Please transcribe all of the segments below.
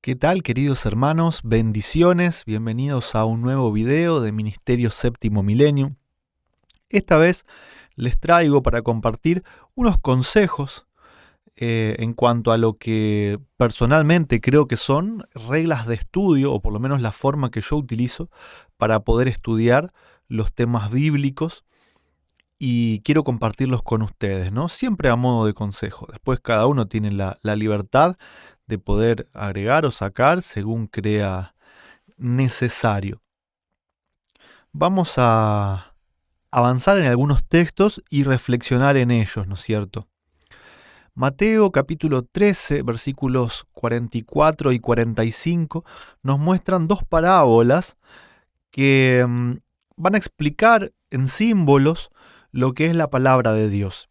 ¿Qué tal, queridos hermanos? Bendiciones, bienvenidos a un nuevo video de Ministerio Séptimo Milenio. Esta vez les traigo para compartir unos consejos en cuanto a lo que personalmente creo que son reglas de estudio, o por lo menos la forma que yo utilizo para poder estudiar los temas bíblicos, y quiero compartirlos con ustedes, ¿no? Siempre a modo de consejo. Después cada uno tiene la libertad de poder agregar o sacar según crea necesario. Vamos a avanzar en algunos textos y reflexionar en ellos, ¿no es cierto? Mateo capítulo 13, versículos 44 y 45 nos muestran dos parábolas que van a explicar en símbolos lo que es la palabra de Dios.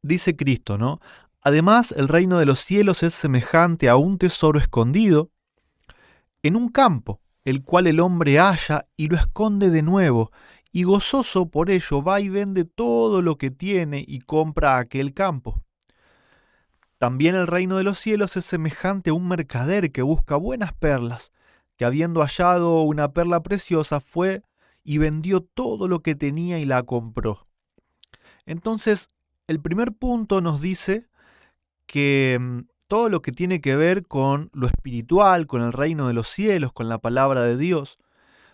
Dice Cristo, ¿no? Además, el reino de los cielos es semejante a un tesoro escondido en un campo, el cual el hombre halla y lo esconde de nuevo, y gozoso por ello va y vende todo lo que tiene y compra aquel campo. También el reino de los cielos es semejante a un mercader que busca buenas perlas, que habiendo hallado una perla preciosa fue y vendió todo lo que tenía y la compró. Entonces, el primer punto nos dice que todo lo que tiene que ver con lo espiritual, con el reino de los cielos, con la palabra de Dios,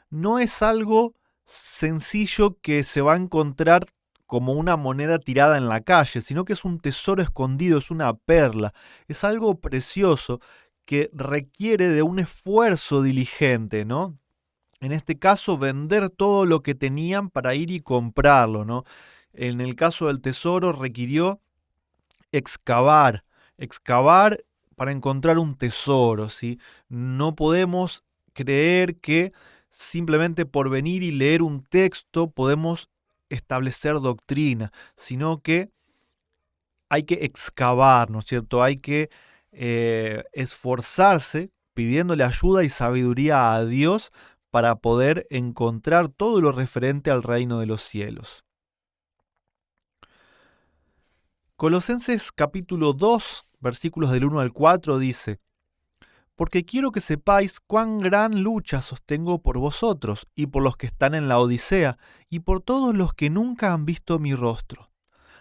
no es algo sencillo que se va a encontrar como una moneda tirada en la calle, sino que es un tesoro escondido, es una perla, es algo precioso que requiere de un esfuerzo diligente, ¿no? En este caso, vender todo lo que tenían para ir y comprarlo, ¿no? En el caso del tesoro requirió excavar para encontrar un tesoro, ¿sí? No podemos creer que simplemente por venir y leer un texto podemos establecer doctrina, sino que hay que excavar, ¿no es cierto? Hay que esforzarse pidiéndole ayuda y sabiduría a Dios para poder encontrar todo lo referente al reino de los cielos. Colosenses capítulo 2, versículos del 1 al 4 dice: Porque quiero que sepáis cuán gran lucha sostengo por vosotros y por los que están en la Odisea y por todos los que nunca han visto mi rostro,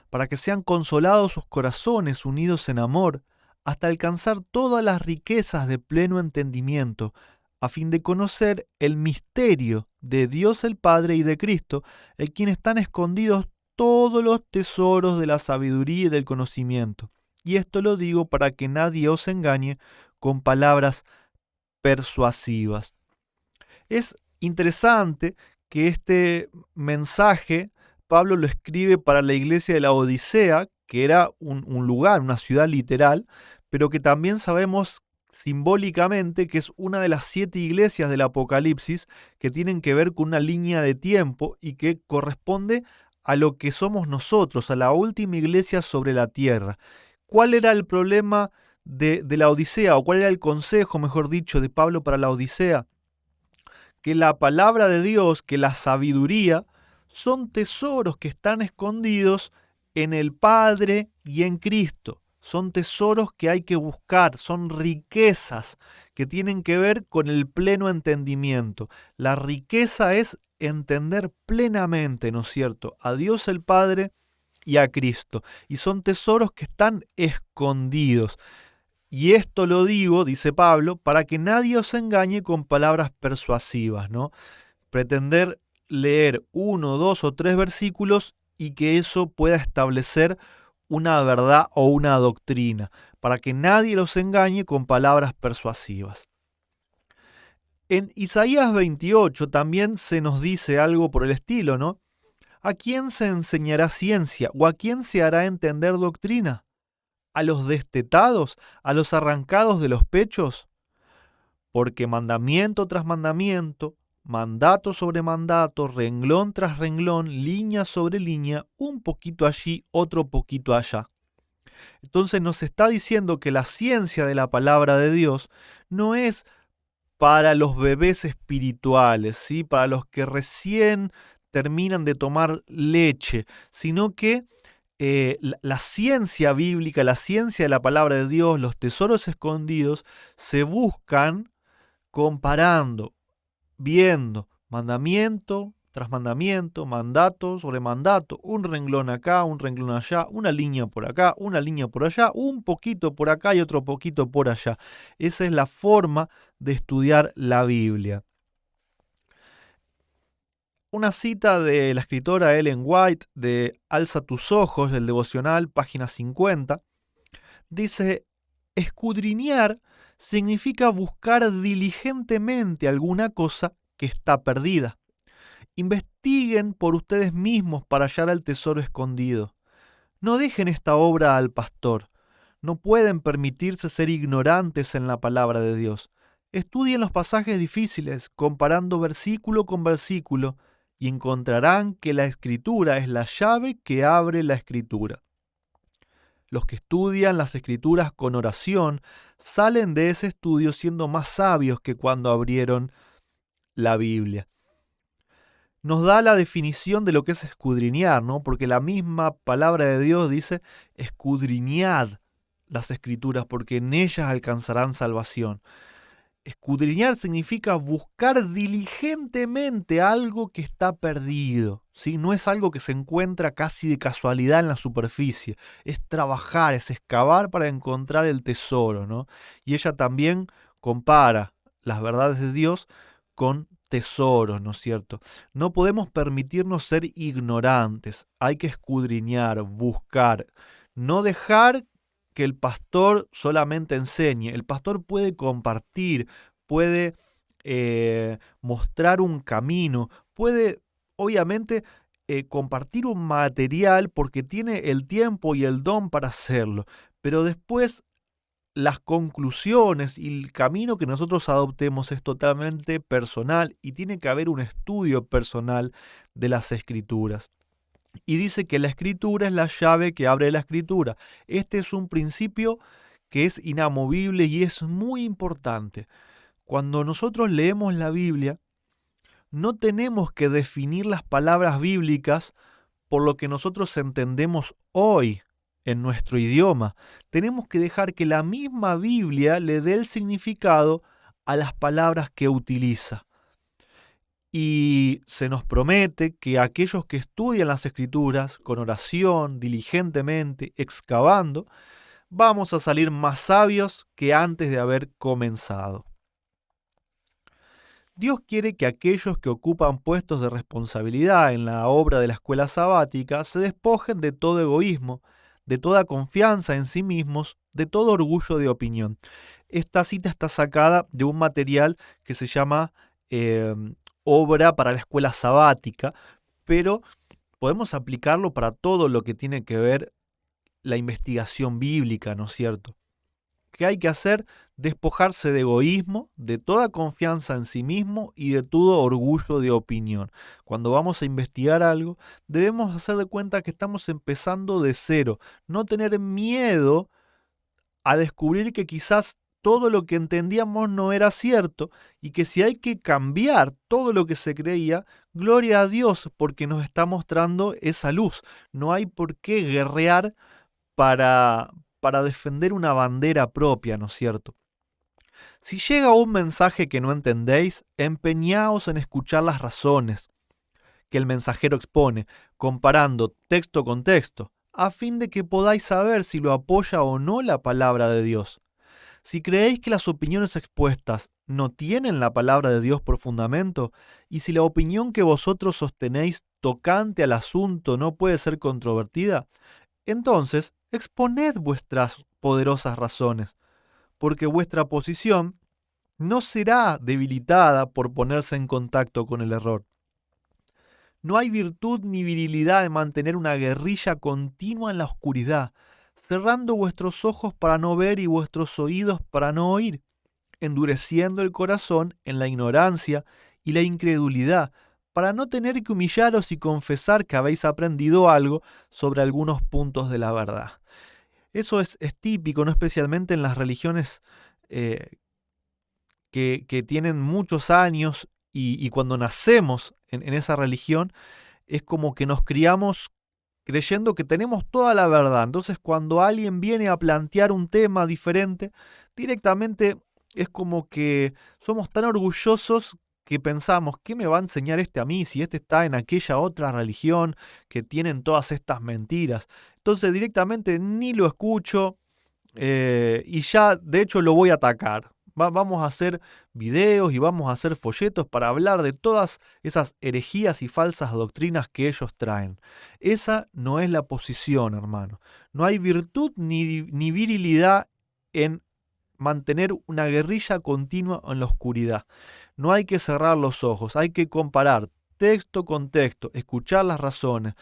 para que sean consolados sus corazones unidos en amor, hasta alcanzar todas las riquezas de pleno entendimiento, a fin de conocer el misterio de Dios el Padre y de Cristo, en quien están escondidos todos los tesoros de la sabiduría y del conocimiento. Y esto lo digo para que nadie os engañe con palabras persuasivas. Es interesante que este mensaje Pablo lo escribe para la iglesia de la Odisea, que era un lugar, una ciudad literal, pero que también sabemos simbólicamente que es una de las 7 iglesias del Apocalipsis que tienen que ver con una línea de tiempo y que corresponde a lo que somos nosotros, a la última iglesia sobre la tierra. ¿Cuál era el problema de la Odisea, o cuál era el consejo, mejor dicho, de Pablo para la Odisea? Que la palabra de Dios, que la sabiduría, son tesoros que están escondidos en el Padre y en Cristo. Son tesoros que hay que buscar, son riquezas que tienen que ver con el pleno entendimiento. La riqueza es entender plenamente, ¿no es cierto?, a Dios el Padre y a Cristo. Y son tesoros que están escondidos. Y esto lo digo, dice Pablo, para que nadie os engañe con palabras persuasivas, ¿no? Pretender leer 1, 2 o 3 versículos y que eso pueda establecer una verdad o una doctrina, para que nadie los engañe con palabras persuasivas. En Isaías 28 también se nos dice algo por el estilo, ¿no? ¿A quién se enseñará ciencia o a quién se hará entender doctrina? ¿A los destetados, a los arrancados de los pechos? Porque mandamiento tras mandamiento, mandato sobre mandato, renglón tras renglón, línea sobre línea, un poquito allí, otro poquito allá. Entonces nos está diciendo que la ciencia de la palabra de Dios no es para los bebés espirituales, ¿sí?, para los que recién terminan de tomar leche, sino que la ciencia bíblica, la ciencia de la palabra de Dios, los tesoros escondidos, se buscan comparando, viendo mandamiento tras mandamiento, mandato sobre mandato, un renglón acá, un renglón allá, una línea por acá, una línea por allá, un poquito por acá y otro poquito por allá. Esa es la forma de estudiar la Biblia. Una cita de la escritora Ellen White de Alza tus ojos, del devocional, página 50, dice: escudriñar significa buscar diligentemente alguna cosa que está perdida. Investiguen por ustedes mismos para hallar el tesoro escondido. No dejen esta obra al pastor. No pueden permitirse ser ignorantes en la palabra de Dios. Estudien los pasajes difíciles, comparando versículo con versículo, y encontrarán que la Escritura es la llave que abre la Escritura. Los que estudian las Escrituras con oración salen de ese estudio siendo más sabios que cuando abrieron la Biblia. Nos da la definición de lo que es escudriñar, ¿no? Porque la misma palabra de Dios dice: escudriñad las Escrituras, porque en ellas alcanzarán salvación. Escudriñar significa buscar diligentemente algo que está perdido, ¿sí? No es algo que se encuentra casi de casualidad en la superficie, es trabajar, es excavar para encontrar el tesoro, ¿no? Y ella también compara las verdades de Dios con tesoros, ¿no es cierto? No podemos permitirnos ser ignorantes, hay que escudriñar, buscar, no dejar que el pastor solamente enseñe. El pastor puede compartir, puede mostrar un camino, puede obviamente compartir un material porque tiene el tiempo y el don para hacerlo, pero después las conclusiones y el camino que nosotros adoptemos es totalmente personal y tiene que haber un estudio personal de las Escrituras. Y dice que la Escritura es la llave que abre la Escritura. Este es un principio que es inamovible y es muy importante. Cuando nosotros leemos la Biblia, no tenemos que definir las palabras bíblicas por lo que nosotros entendemos hoy en nuestro idioma. Tenemos que dejar que la misma Biblia le dé el significado a las palabras que utiliza. Y se nos promete que aquellos que estudian las Escrituras con oración, diligentemente, excavando, vamos a salir más sabios que antes de haber comenzado. Dios quiere que aquellos que ocupan puestos de responsabilidad en la obra de la escuela sabática se despojen de todo egoísmo, de toda confianza en sí mismos, de todo orgullo de opinión. Esta cita está sacada de un material que se llama Obra para la escuela sabática, pero podemos aplicarlo para todo lo que tiene que ver la investigación bíblica, ¿no es cierto? ¿Qué hay que hacer? Despojarse de egoísmo, de toda confianza en sí mismo y de todo orgullo de opinión. Cuando vamos a investigar algo, debemos hacer de cuenta que estamos empezando de cero. No tener miedo a descubrir que quizás todo lo que entendíamos no era cierto y que si hay que cambiar todo lo que se creía, gloria a Dios porque nos está mostrando esa luz. No hay por qué guerrear para defender una bandera propia, ¿no es cierto? Si llega un mensaje que no entendéis, empeñaos en escuchar las razones que el mensajero expone, comparando texto con texto, a fin de que podáis saber si lo apoya o no la palabra de Dios. Si creéis que las opiniones expuestas no tienen la palabra de Dios por fundamento, y si la opinión que vosotros sostenéis tocante al asunto no puede ser controvertida, entonces exponed vuestras poderosas razones, porque vuestra posición no será debilitada por ponerse en contacto con el error. No hay virtud ni virilidad en mantener una guerrilla continua en la oscuridad, cerrando vuestros ojos para no ver y vuestros oídos para no oír, endureciendo el corazón en la ignorancia y la incredulidad, para no tener que humillaros y confesar que habéis aprendido algo sobre algunos puntos de la verdad. Eso es típico, no especialmente en las religiones que tienen muchos años y cuando nacemos en esa religión, es como que nos criamos creyendo que tenemos toda la verdad. Entonces, cuando alguien viene a plantear un tema diferente, directamente es como que somos tan orgullosos que pensamos, ¿qué me va a enseñar este a mí si este está en aquella otra religión que tienen todas estas mentiras? Entonces, directamente ni lo escucho y ya, de hecho, lo voy a atacar. Vamos a hacer videos y vamos a hacer folletos para hablar de todas esas herejías y falsas doctrinas que ellos traen. Esa no es la posición, hermano. No hay virtud ni virilidad en mantener una guerrilla continua en la oscuridad. No hay que cerrar los ojos, hay que comparar texto con texto, escuchar las razones.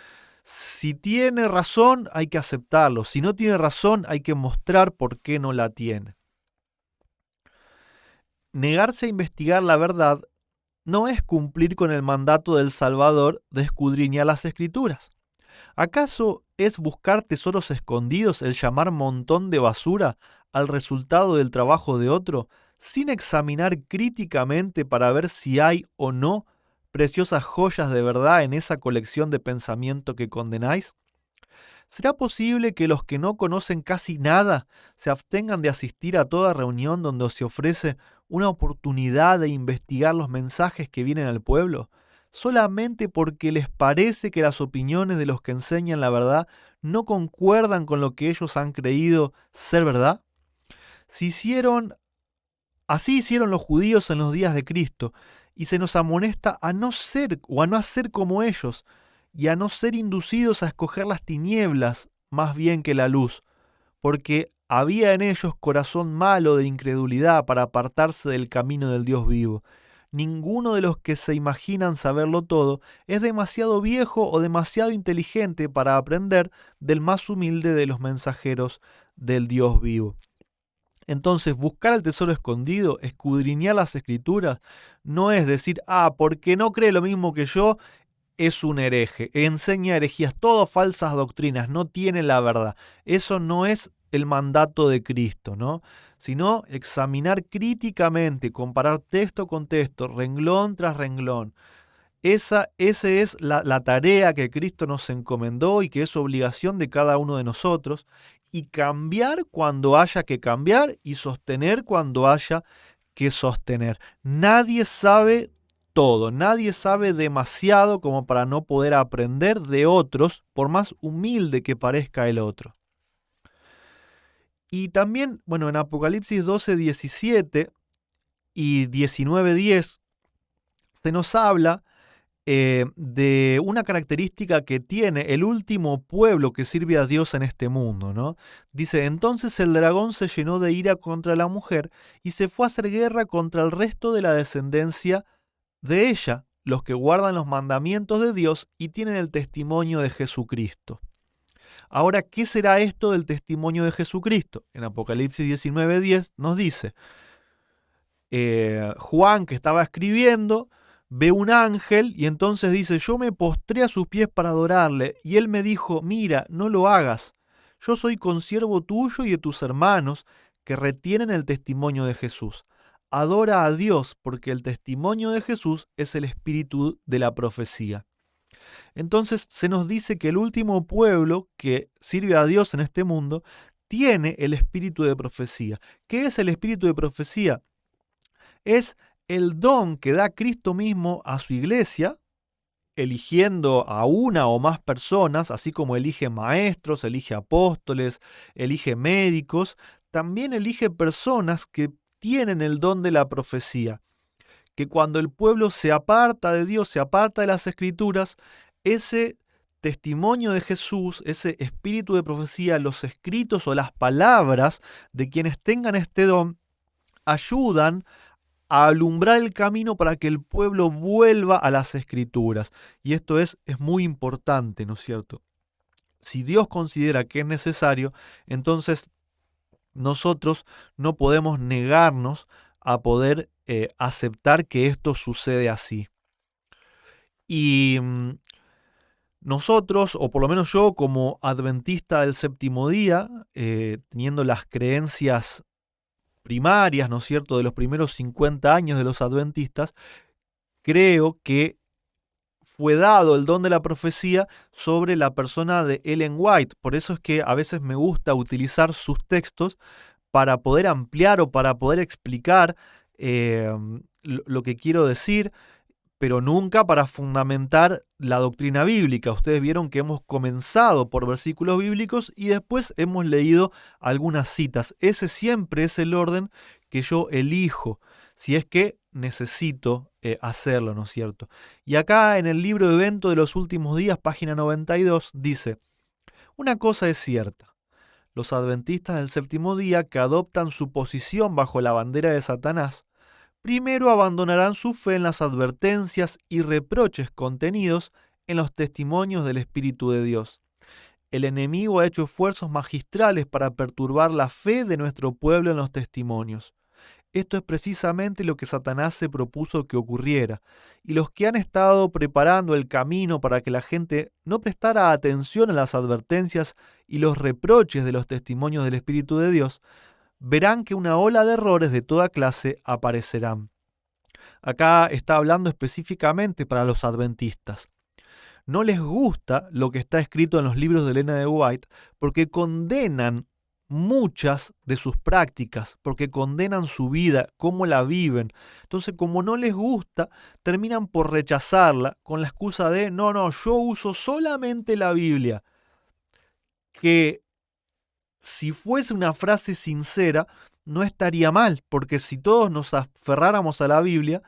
Si tiene razón, hay que aceptarlo. Si no tiene razón, hay que mostrar por qué no la tiene. Negarse a investigar la verdad no es cumplir con el mandato del Salvador de escudriñar las Escrituras. ¿Acaso es buscar tesoros escondidos el llamar montón de basura al resultado del trabajo de otro, sin examinar críticamente para ver si hay o no preciosas joyas de verdad en esa colección de pensamiento que condenáis? ¿Será posible que los que no conocen casi nada se abstengan de asistir a toda reunión donde se ofrece una oportunidad de investigar los mensajes que vienen al pueblo, solamente porque les parece que las opiniones de los que enseñan la verdad no concuerdan con lo que ellos han creído ser verdad? Así hicieron los judíos en los días de Cristo, y se nos amonesta a no ser o a no hacer como ellos, y a no ser inducidos a escoger las tinieblas más bien que la luz, porque había en ellos corazón malo de incredulidad para apartarse del camino del Dios vivo. Ninguno de los que se imaginan saberlo todo es demasiado viejo o demasiado inteligente para aprender del más humilde de los mensajeros del Dios vivo. Entonces, buscar el tesoro escondido, escudriñar las escrituras, no es decir, porque no cree lo mismo que yo, es un hereje, enseña herejías, todas falsas doctrinas, no tiene la verdad. Eso no es el mandato de Cristo, ¿no? Sino examinar críticamente, comparar texto con texto, renglón tras renglón. Esa es la tarea que Cristo nos encomendó y que es obligación de cada uno de nosotros, y cambiar cuando haya que cambiar y sostener cuando haya que sostener. Nadie sabe todo, nadie sabe demasiado como para no poder aprender de otros, por más humilde que parezca el otro. Y también, en Apocalipsis 12:17 y 19:10 se nos habla de una característica que tiene el último pueblo que sirve a Dios en este mundo, ¿no? Dice, entonces el dragón se llenó de ira contra la mujer y se fue a hacer guerra contra el resto de la descendencia de ella, los que guardan los mandamientos de Dios y tienen el testimonio de Jesucristo. Ahora, ¿qué será esto del testimonio de Jesucristo? En Apocalipsis 19:10 nos dice, Juan, que estaba escribiendo, ve un ángel y entonces dice, yo me postré a sus pies para adorarle, y él me dijo, mira, no lo hagas, yo soy consiervo tuyo y de tus hermanos que retienen el testimonio de Jesús. Adora a Dios, porque el testimonio de Jesús es el espíritu de la profecía. Entonces se nos dice que el último pueblo que sirve a Dios en este mundo tiene el espíritu de profecía. ¿Qué es el espíritu de profecía? Es el don que da Cristo mismo a su iglesia, eligiendo a una o más personas, así como elige maestros, elige apóstoles, elige médicos, también elige personas que tienen el don de la profecía, que cuando el pueblo se aparta de Dios, se aparta de las Escrituras, ese testimonio de Jesús, ese espíritu de profecía, los escritos o las palabras de quienes tengan este don, ayudan a alumbrar el camino para que el pueblo vuelva a las Escrituras. Y esto es muy importante, ¿no es cierto? Si Dios considera que es necesario, entonces nosotros no podemos negarnos a poder aceptar que esto sucede así. Y nosotros, o por lo menos yo como adventista del séptimo día, teniendo las creencias primarias, ¿no es cierto?, de los primeros 50 años de los adventistas, creo que fue dado el don de la profecía sobre la persona de Ellen White. Por eso es que a veces me gusta utilizar sus textos para poder ampliar o para poder explicar lo que quiero decir, pero nunca para fundamentar la doctrina bíblica. Ustedes vieron que hemos comenzado por versículos bíblicos y después hemos leído algunas citas. Ese siempre es el orden que yo elijo, si es que necesito hacerlo, ¿no es cierto? Y acá en el libro de Evento de los Últimos Días, página 92, dice: una cosa es cierta. Los adventistas del séptimo día que adoptan su posición bajo la bandera de Satanás, primero abandonarán su fe en las advertencias y reproches contenidos en los testimonios del Espíritu de Dios. El enemigo ha hecho esfuerzos magistrales para perturbar la fe de nuestro pueblo en los testimonios. Esto es precisamente lo que Satanás se propuso que ocurriera, y los que han estado preparando el camino para que la gente no prestara atención a las advertencias y los reproches de los testimonios del Espíritu de Dios, verán que una ola de errores de toda clase aparecerán. Acá está hablando específicamente para los adventistas. No les gusta lo que está escrito en los libros de Elena de White porque condenan muchas de sus prácticas, porque condenan su vida, cómo la viven. Entonces, como no les gusta, terminan por rechazarla con la excusa de no, yo uso solamente la Biblia. Que si fuese una frase sincera, no estaría mal, porque si todos nos aferráramos a la Biblia,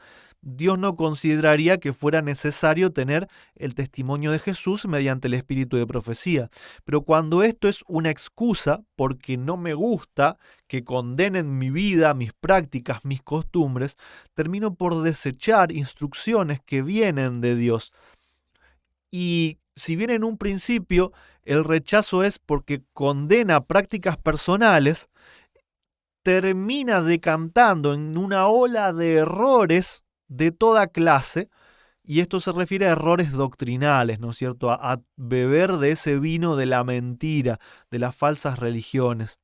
Dios no consideraría que fuera necesario tener el testimonio de Jesús mediante el espíritu de profecía. Pero cuando esto es una excusa porque no me gusta que condenen mi vida, mis prácticas, mis costumbres, termino por desechar instrucciones que vienen de Dios. Y si bien en un principio el rechazo es porque condena prácticas personales, termina decantando en una ola de errores de toda clase, y esto se refiere a errores doctrinales, ¿no es cierto? A beber de ese vino de la mentira, de las falsas religiones.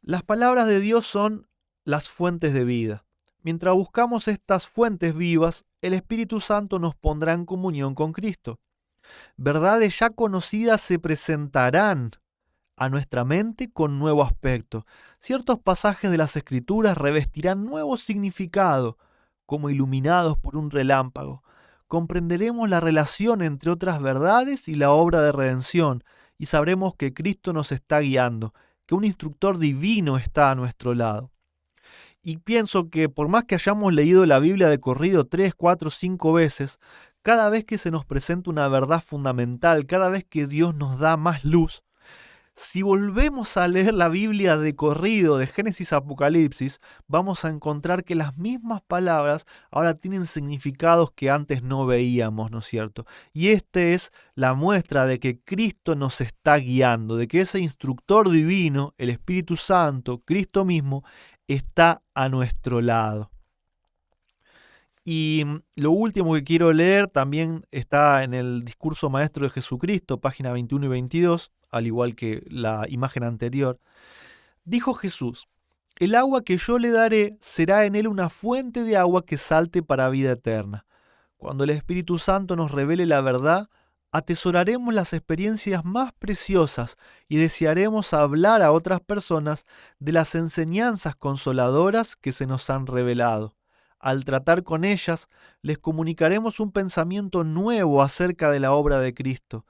Las palabras de Dios son las fuentes de vida. Mientras buscamos estas fuentes vivas, el Espíritu Santo nos pondrá en comunión con Cristo. Verdades ya conocidas se presentarán a nuestra mente con nuevo aspecto. Ciertos pasajes de las Escrituras revestirán nuevo significado, como iluminados por un relámpago. Comprenderemos la relación entre otras verdades y la obra de redención, y sabremos que Cristo nos está guiando, que un instructor divino está a nuestro lado. Y pienso que por más que hayamos leído la Biblia de corrido 3, 4, 5 veces, cada vez que se nos presenta una verdad fundamental, cada vez que Dios nos da más luz, si volvemos a leer la Biblia de corrido, de Génesis a Apocalipsis, vamos a encontrar que las mismas palabras ahora tienen significados que antes no veíamos, ¿no es cierto? Y esta es la muestra de que Cristo nos está guiando, de que ese instructor divino, el Espíritu Santo, Cristo mismo, está a nuestro lado. Y lo último que quiero leer también está en el discurso maestro de Jesucristo, página 21 y 22, al igual que la imagen anterior. Dijo Jesús: el agua que yo le daré será en él una fuente de agua que salte para vida eterna. Cuando el Espíritu Santo nos revele la verdad, atesoraremos las experiencias más preciosas y desearemos hablar a otras personas de las enseñanzas consoladoras que se nos han revelado. Al tratar con ellas, les comunicaremos un pensamiento nuevo acerca de la obra de Cristo.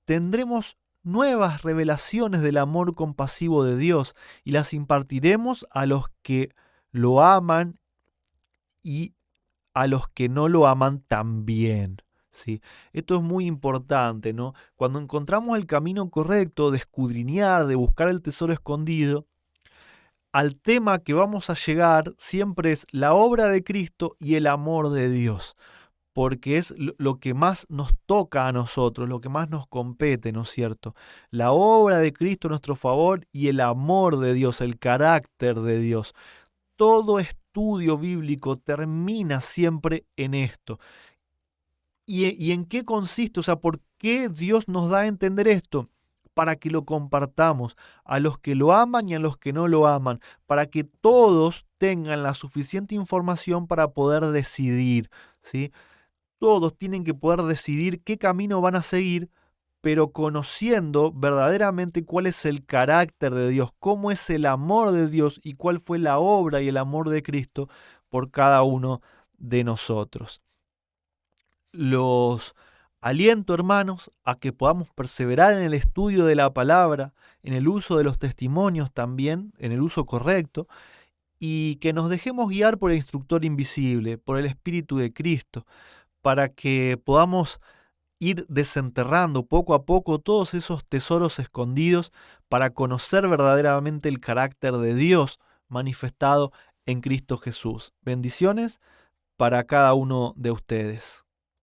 Tendremos nuevas revelaciones del amor compasivo de Dios y las impartiremos a los que lo aman y a los que no lo aman también. ¿Sí? Esto es muy importante, ¿no? Cuando encontramos el camino correcto de escudriñar, de buscar el tesoro escondido, al tema que vamos a llegar siempre es la obra de Cristo y el amor de Dios, porque es lo que más nos toca a nosotros, lo que más nos compete, ¿no es cierto? La obra de Cristo a nuestro favor y el amor de Dios, el carácter de Dios. Todo estudio bíblico termina siempre en esto. ¿Y en qué consiste? O sea, ¿por qué Dios nos da a entender esto? Para que lo compartamos a los que lo aman y a los que no lo aman, para que todos tengan la suficiente información para poder decidir, ¿sí? todos tienen que poder decidir qué camino van a seguir, pero conociendo verdaderamente cuál es el carácter de Dios, cómo es el amor de Dios y cuál fue la obra y el amor de Cristo por cada uno de nosotros. Los aliento, hermanos, a que podamos perseverar en el estudio de la palabra, en el uso de los testimonios también, en el uso correcto, y que nos dejemos guiar por el instructor invisible, por el Espíritu de Cristo, para que podamos ir desenterrando poco a poco todos esos tesoros escondidos para conocer verdaderamente el carácter de Dios manifestado en Cristo Jesús. Bendiciones para cada uno de ustedes.